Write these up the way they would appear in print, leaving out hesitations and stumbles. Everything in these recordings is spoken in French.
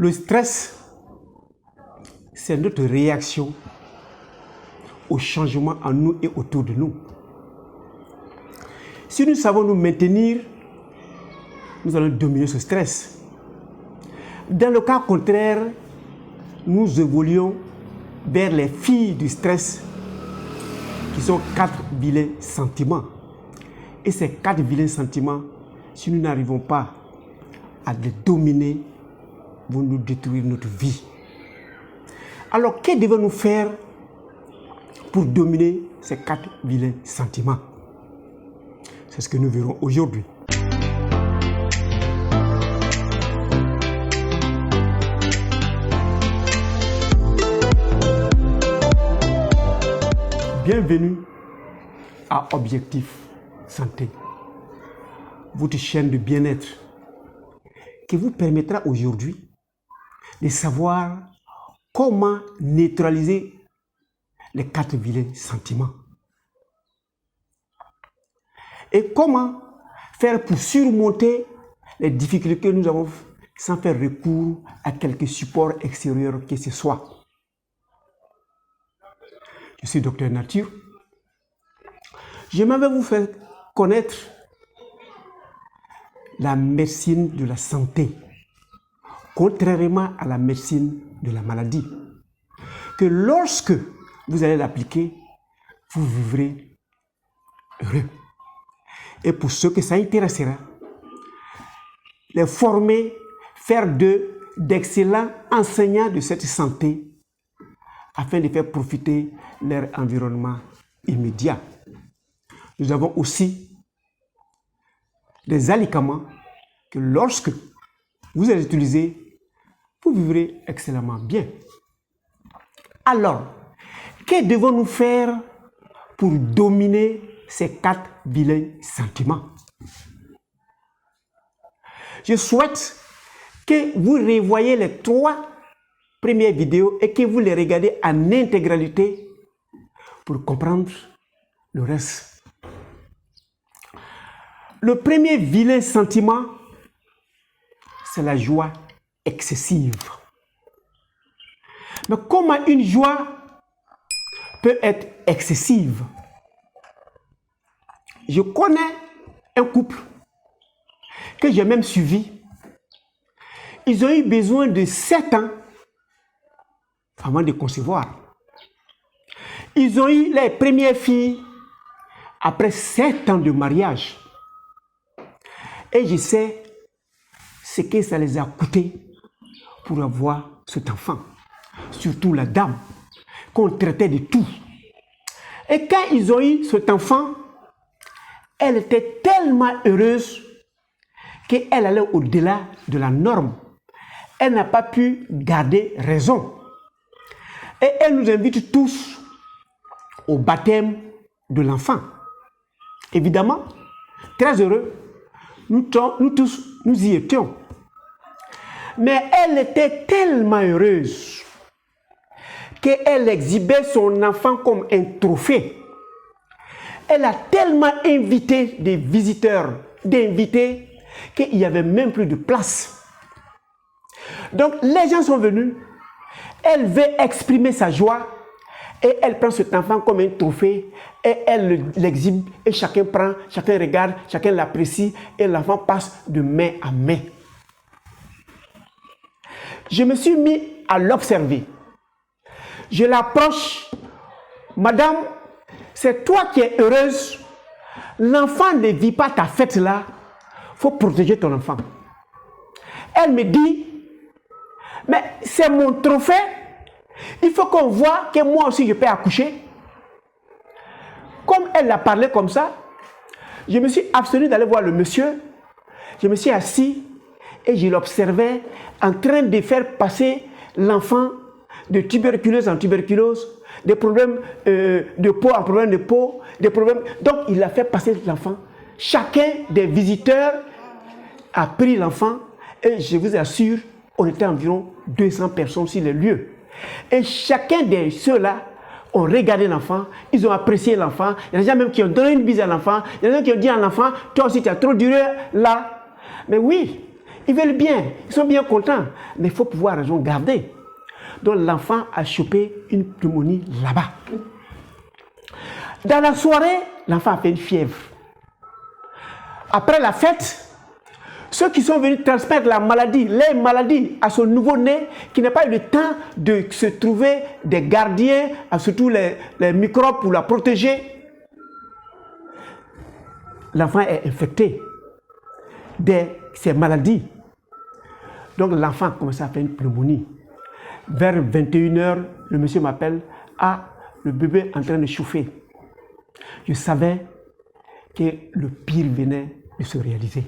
Le stress, c'est notre réaction au changement en nous et autour de nous. Si nous savons nous maintenir, nous allons dominer ce stress. Dans le cas contraire, nous évoluons vers les filles du stress qui sont 4 vilains sentiments. Et ces 4 vilains sentiments, si nous n'arrivons pas à les dominer, vont nous détruire notre vie. Alors, que devons-nous faire pour dominer ces 4 vilains sentiments? C'est ce que nous verrons aujourd'hui. Bienvenue à Objectif Santé, votre chaîne de bien-être qui vous permettra aujourd'hui de savoir comment neutraliser les 4 vilains sentiments et comment faire pour surmonter les difficultés que nous avons sans faire recours à quelque support extérieur que ce soit. Je suis Docteur Nature. J'aimerais vous faire connaître la médecine de la santé, contrairement à la médecine de la maladie, que lorsque vous allez l'appliquer, vous vivrez heureux. Et pour ceux que ça intéressera, les former, faire d'eux d'excellents enseignants de cette santé afin de faire profiter leur environnement immédiat. Nous avons aussi des alicaments que lorsque vous allez utiliser, vous vivrez excellemment bien. Alors, que devons-nous faire pour dominer ces 4 vilains sentiments? Je souhaite que vous revoyez les 3 premières vidéos et que vous les regardez en intégralité pour comprendre le reste. Le premier vilain sentiment, c'est la joie excessive. Mais comment une joie peut être excessive? Je connais un couple que j'ai même suivi. Ils ont eu besoin de 7 ans avant de concevoir. Ils ont eu les premières filles après 7 ans de mariage. Et je sais ce que ça les a coûté pour avoir cet enfant. Surtout la dame, qu'on traitait de tout. Et quand ils ont eu cet enfant, elle était tellement heureuse qu'elle allait au-delà de la norme. Elle n'a pas pu garder raison. Et elle nous invite tous au baptême de l'enfant. Évidemment, très heureux, nous tous, nous y étions. Mais elle était tellement heureuse qu'elle exhibait son enfant comme un trophée. Elle a tellement invité des visiteurs, d'invités, qu'il n'y avait même plus de place. Donc les gens sont venus, elle veut exprimer sa joie et elle prend cet enfant comme un trophée et elle l'exhibe et chacun prend, chacun regarde, chacun l'apprécie et l'enfant passe de main à main. Je me suis mis à l'observer. Je l'approche. Madame, c'est toi qui es heureuse. L'enfant ne vit pas ta fête là. Il faut protéger ton enfant. Elle me dit, mais c'est mon trophée. Il faut qu'on voit que moi aussi je peux accoucher. Comme elle a parlé comme ça, je me suis abstenu d'aller voir le monsieur. Je me suis assis et je l'observais en train de faire passer l'enfant de tuberculose en tuberculose, des problèmes de peau en problème de peau, des problèmes. Donc il a fait passer l'enfant. Chacun des visiteurs a pris l'enfant et je vous assure, on était environ 200 personnes sur le lieu. Et chacun de ceux-là ont regardé l'enfant, ils ont apprécié l'enfant. Il y a des gens même qui ont donné une bise à l'enfant. Il y a des gens qui ont dit à l'enfant, toi aussi tu as trop duré là. Mais oui, Ils veulent bien, ils sont bien contents, mais il faut pouvoir raison garder. Donc l'enfant a chopé une pneumonie là-bas. Dans la soirée, l'enfant a fait une fièvre. Après la fête, ceux qui sont venus transmettre la maladie, les maladies à son nouveau-né, qui n'a pas eu le temps de se trouver des gardiens, surtout les microbes pour la protéger, l'enfant est infecté de ces maladies. Donc l'enfant a commencé à faire une pneumonie. Vers 21h, le monsieur m'appelle, le bébé est en train de chauffer. Je savais que le pire venait de se réaliser.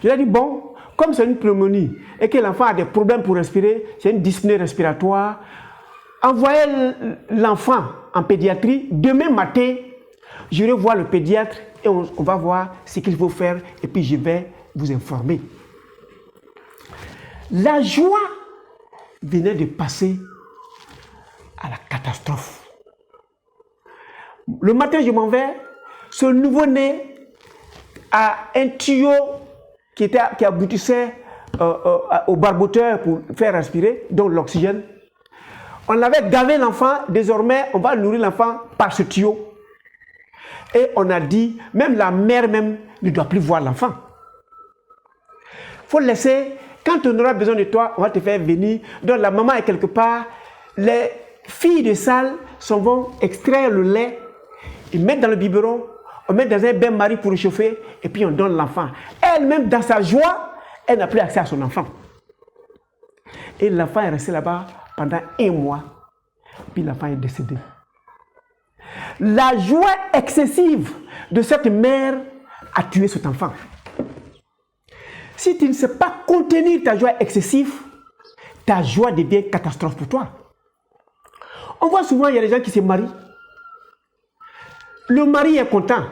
Je lui ai dit, bon, comme c'est une pneumonie et que l'enfant a des problèmes pour respirer, c'est une dyspnée respiratoire, envoyez l'enfant en pédiatrie. Demain matin, je vais voir le pédiatre et on va voir ce qu'il faut faire et puis je vais vous informer. La joie venait de passer à la catastrophe. Le matin, je m'en vais, ce nouveau-né a un tuyau qui aboutissait au barboteur pour faire respirer, donc l'oxygène. On avait gavé l'enfant, désormais on va nourrir l'enfant par ce tuyau. Et on a dit, même la mère même ne doit plus voir l'enfant. Il faut laisser, quand on aura besoin de toi, on va te faire venir. Donc la maman est quelque part, les filles de salle vont extraire le lait, ils mettent dans le biberon, on met dans un bain-marie pour réchauffer et puis on donne l'enfant. Elle-même, dans sa joie, elle n'a plus accès à son enfant. Et l'enfant est resté là-bas pendant 1 mois. Puis l'enfant est décédé. La joie excessive de cette mère a tué cet enfant. Si tu ne sais pas contenir ta joie excessive, ta joie devient catastrophe pour toi. On voit souvent, il y a des gens qui se marient. Le mari est content.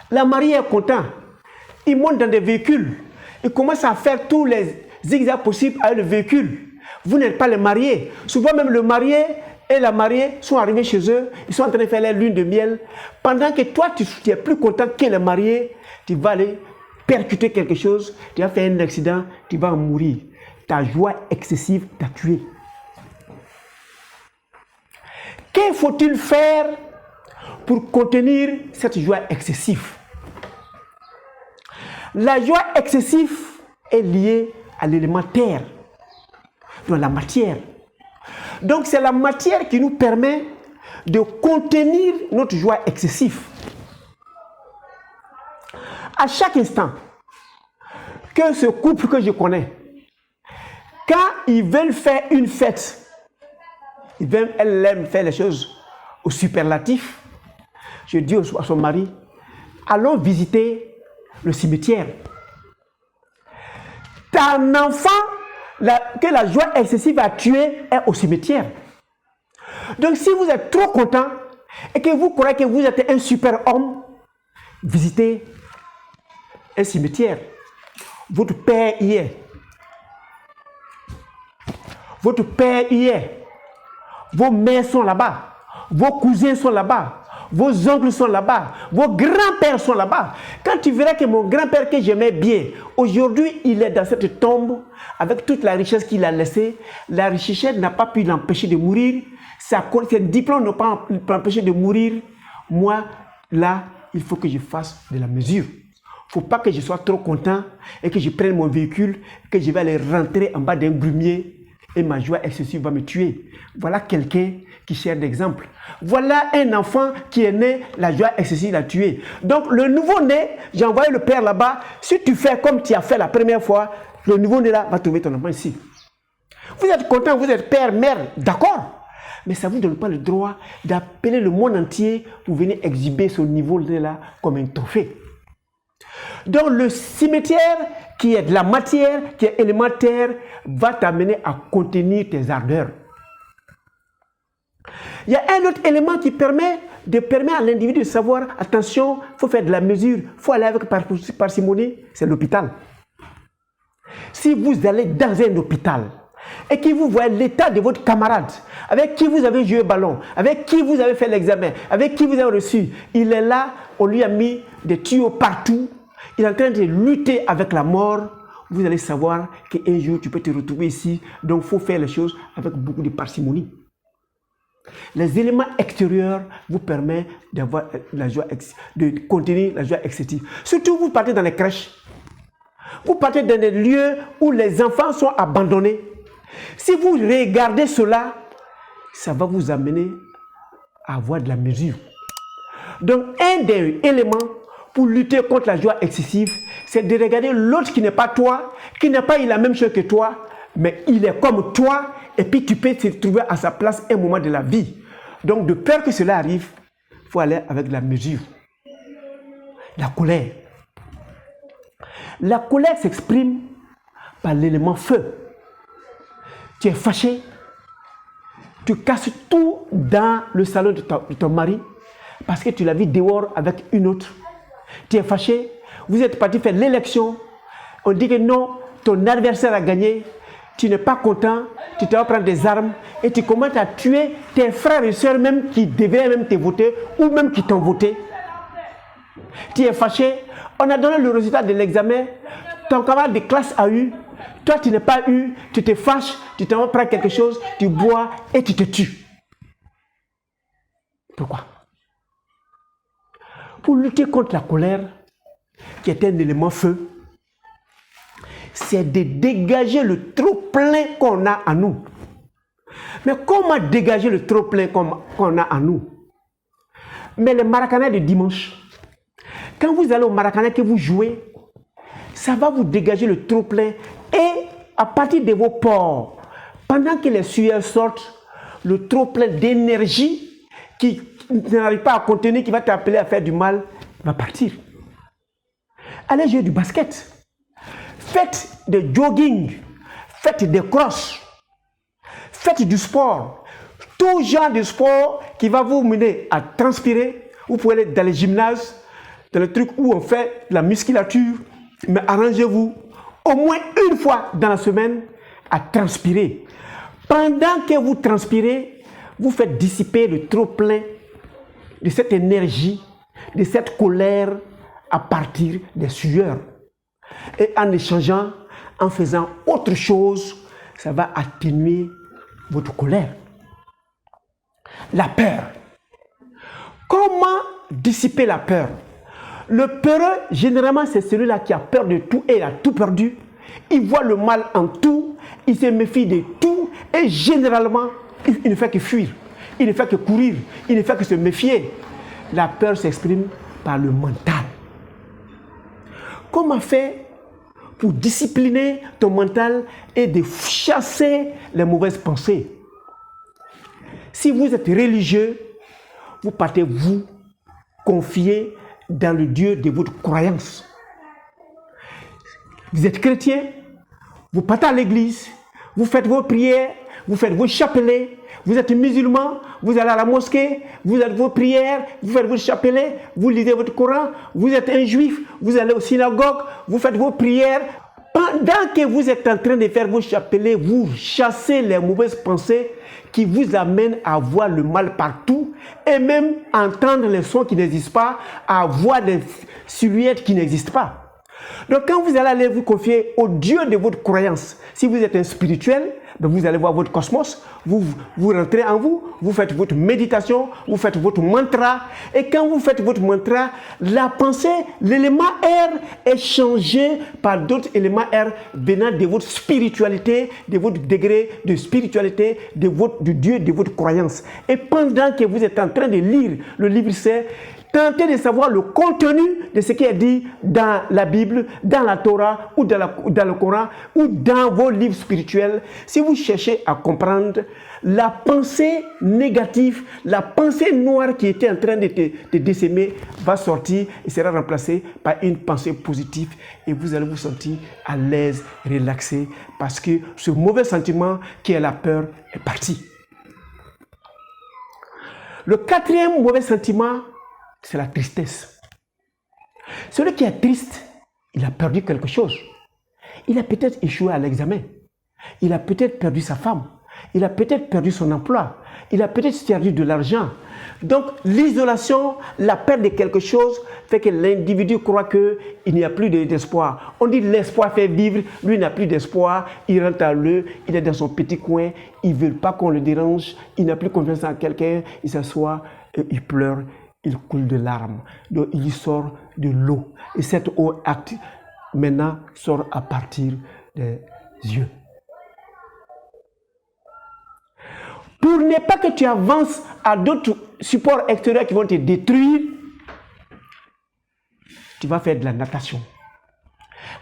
La mariée est contente. Il monte dans des véhicules. Il commence à faire tous les zigzags possibles avec le véhicule. Vous n'êtes pas les mariés. Souvent même le marié et la mariée sont arrivés chez eux. Ils sont en train de faire la lune de miel. Pendant que toi, tu es plus content que le marié, tu vas aller percuter quelque chose. Tu vas faire un accident. Tu vas mourir. Ta joie excessive t'a tué. Que faut-il faire pour contenir cette joie excessive? La joie excessive est liée à l'élément terre, dans la matière. Donc c'est la matière qui nous permet de contenir notre joie excessive. À chaque instant, que ce couple que je connais, quand ils veulent faire une fête, elle aime faire les choses au superlatif. Je dis à son mari, allons visiter le cimetière. Un enfant que la joie excessive a tué est au cimetière. Donc si vous êtes trop content et que vous croyez que vous êtes un super homme, visitez un cimetière. Votre père y est. Votre père y est. Vos mères sont là-bas. Vos cousins sont là-bas. Vos oncles sont là-bas. Vos grands-pères sont là-bas. Quand tu verras que mon grand-père que j'aimais bien, aujourd'hui, il est dans cette tombe avec toute la richesse qu'il a laissée. La richesse n'a pas pu l'empêcher de mourir. Ses diplômes n'ont pas empêché de mourir. Moi, là, il faut que je fasse de la mesure. Il ne faut pas que je sois trop content et que je prenne mon véhicule, que je vais aller rentrer en bas d'un grumier et ma joie excessive va me tuer. Voilà quelqu'un qui sert d'exemple. Voilà un enfant qui est né, la joie excessive l'a tué. Donc le nouveau-né, j'ai envoyé le père là-bas. Si tu fais comme tu as fait la première fois, le nouveau-né là va trouver ton enfant ici. Vous êtes content, vous êtes père, mère, d'accord. Mais ça ne vous donne pas le droit d'appeler le monde entier pour venir exhiber ce niveau-là là comme un trophée. Donc le cimetière qui est de la matière, qui est élémentaire, va t'amener à contenir tes ardeurs. Il y a un autre élément qui permet à l'individu de savoir, attention, il faut faire de la mesure, il faut aller avec parcimonie, c'est l'hôpital. Si vous allez dans un hôpital et que vous voyez l'état de votre camarade, avec qui vous avez joué au ballon, avec qui vous avez fait l'examen, avec qui vous avez reçu, il est là, on lui a mis des tuyaux partout, il est en train de lutter avec la mort, vous allez savoir qu'un jour, tu peux te retrouver ici. Donc, il faut faire les choses avec beaucoup de parcimonie. Les éléments extérieurs vous permettent d'avoir la joie, de contenir la joie excessive. Surtout, vous partez dans les crèches. Vous partez dans des lieux où les enfants sont abandonnés. Si vous regardez cela, ça va vous amener à avoir de la mesure. Donc, un des éléments pour lutter contre la joie excessive, c'est de regarder l'autre qui n'est pas toi, qui n'a pas eu la même chose que toi, mais il est comme toi, et puis tu peux te trouver à sa place un moment de la vie. Donc, de peur que cela arrive, il faut aller avec la mesure. La colère. La colère s'exprime par l'élément feu. Tu es fâché, tu casses tout dans le salon de ton mari parce que tu l'as vu dehors avec une autre. Tu es fâché, vous êtes parti faire l'élection, on dit que non, ton adversaire a gagné, tu n'es pas content, tu te vas prendre des armes et tu commences à tuer tes frères et sœurs même qui devaient même te voter ou même qui t'ont voté. Tu es fâché, on a donné le résultat de l'examen, ton camarade de classe a eu, toi tu n'as pas eu, tu te fâches, tu t'en vas prendre quelque chose, tu bois et tu te tues. Pourquoi? Pour lutter contre la colère, qui est un élément feu, c'est de dégager le trop-plein qu'on a en nous. Mais comment dégager le trop-plein qu'on a en nous? Mais le Maracanã de dimanche, quand vous allez au Maracanã que vous jouez, ça va vous dégager le trop-plein et à partir de vos pores, pendant que les sueurs sortent, le trop-plein d'énergie qui n'arrive pas à contenir, qui va t'appeler à faire du mal, va partir. Allez jouer du basket. Faites des jogging. Faites des crosses. Faites du sport. Tout genre de sport qui va vous mener à transpirer. Vous pouvez aller dans les gymnases, dans les trucs où on fait la musculature, mais arrangez-vous au moins une fois dans la semaine à transpirer. Pendant que vous transpirez, vous faites dissiper le trop-plein de cette énergie, de cette colère à partir des sueurs. Et en échangeant, en faisant autre chose, ça va atténuer votre colère. La peur. Comment dissiper la peur? Le peureux, généralement, c'est celui-là qui a peur de tout et il a tout perdu. Il voit le mal en tout, il se méfie de tout et généralement, il ne fait que fuir. Il ne fait que courir, il ne fait que se méfier. La peur s'exprime par le mental. Comment faire pour discipliner ton mental et de chasser les mauvaises pensées? Si vous êtes religieux, vous partez vous confier dans le Dieu de votre croyance. Vous êtes chrétien, vous partez à l'église, vous faites vos prières, vous faites vos chapelets. Vous êtes musulman, vous allez à la mosquée, vous faites vos prières, vous faites vos chapelets, vous lisez votre Coran. Vous êtes un juif, vous allez aux synagogues, vous faites vos prières. Pendant que vous êtes en train de faire vos chapelets, vous chassez les mauvaises pensées qui vous amènent à voir le mal partout et même entendre les sons qui n'existent pas, à voir des silhouettes qui n'existent pas. Donc quand vous allez aller vous confier au Dieu de votre croyance, si vous êtes un spirituel, vous allez voir votre cosmos, vous rentrez en vous, vous faites votre méditation, vous faites votre mantra. Et quand vous faites votre mantra, la pensée, l'élément R est changé par d'autres éléments R venant de votre spiritualité, de votre degré de spiritualité, du Dieu de votre croyance. Et pendant que vous êtes en train de lire le livre c'est tentez de savoir le contenu de ce qui est dit dans la Bible, dans la Torah ou dans le Coran ou dans vos livres spirituels. Si vous cherchez à comprendre la pensée négative, la pensée noire qui était en train de te décémer va sortir et sera remplacée par une pensée positive et vous allez vous sentir à l'aise, relaxé parce que ce mauvais sentiment qui est la peur est parti. Le quatrième mauvais sentiment, c'est la tristesse. Celui qui est triste, il a perdu quelque chose. Il a peut-être échoué à l'examen. Il a peut-être perdu sa femme. Il a peut-être perdu son emploi. Il a peut-être perdu de l'argent. Donc, l'isolation, la perte de quelque chose, fait que l'individu croit qu'il n'y a plus d'espoir. On dit l'espoir fait vivre. Lui n'a plus d'espoir. Il rentre à l'eux. Il est dans son petit coin. Il ne veut pas qu'on le dérange. Il n'a plus confiance en quelqu'un. Il s'assoit, il pleure, il coule de larmes. Donc, il sort de l'eau. Et cette eau, maintenant, sort à partir des yeux. Pour ne pas que tu avances à d'autres supports extérieurs qui vont te détruire, tu vas faire de la natation.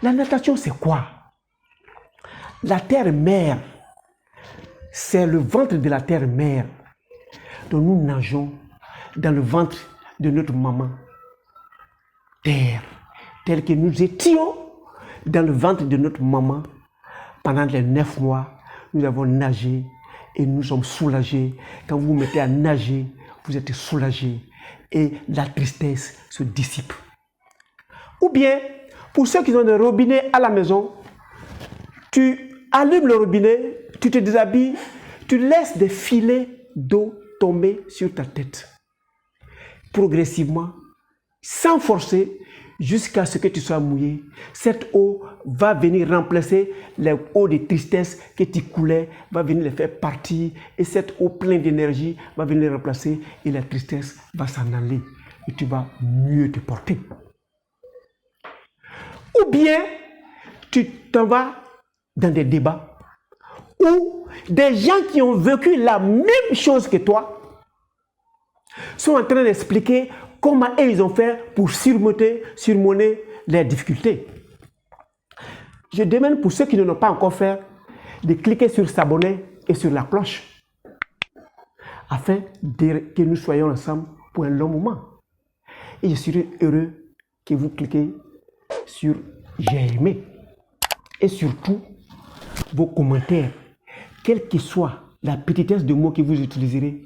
La natation, c'est quoi? La terre-mère, c'est le ventre de la terre-mère. Donc nous nageons dans le ventre de notre maman, terre, tel que nous étions dans le ventre de notre maman pendant les 9 mois. Nous avons nagé. Et nous sommes soulagés. Quand vous vous mettez à nager, vous êtes soulagés. Et la tristesse se dissipe. Ou bien, pour ceux qui ont des robinets à la maison, tu allumes le robinet, tu te déshabilles, tu laisses des filets d'eau tomber sur ta tête. Progressivement, sans forcer, jusqu'à ce que tu sois mouillé. Cette eau va venir remplacer les eaux de tristesse que tu coulais, va venir les faire partir. Et cette eau pleine d'énergie va venir les remplacer et la tristesse va s'en aller. Et tu vas mieux te porter. Ou bien, tu t'en vas dans des débats où des gens qui ont vécu la même chose que toi sont en train d'expliquer comment ils ont fait pour surmonter les difficultés. Je demande pour ceux qui ne l'ont pas encore fait de cliquer sur s'abonner et sur la cloche afin que nous soyons ensemble pour un long moment. Et je serai heureux que vous cliquez sur j'ai aimé et surtout vos commentaires, quelle que soit la petitesse de mots que vous utiliserez,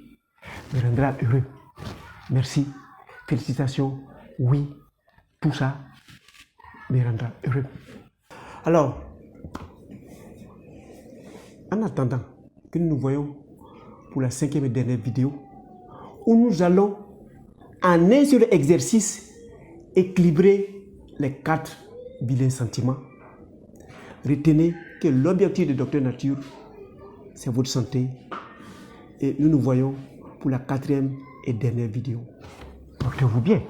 me rendra heureux. Merci. Félicitations, oui, tout ça me rendra heureux. Alors, en attendant que nous nous voyons pour la 5e et dernière vidéo, où nous allons en un seul exercice équilibrer les 4 vilains sentiments, retenez que l'objectif de Docteur Nature, c'est votre santé. Et nous nous voyons pour la 4e et dernière vidéo. Portez-vous bien.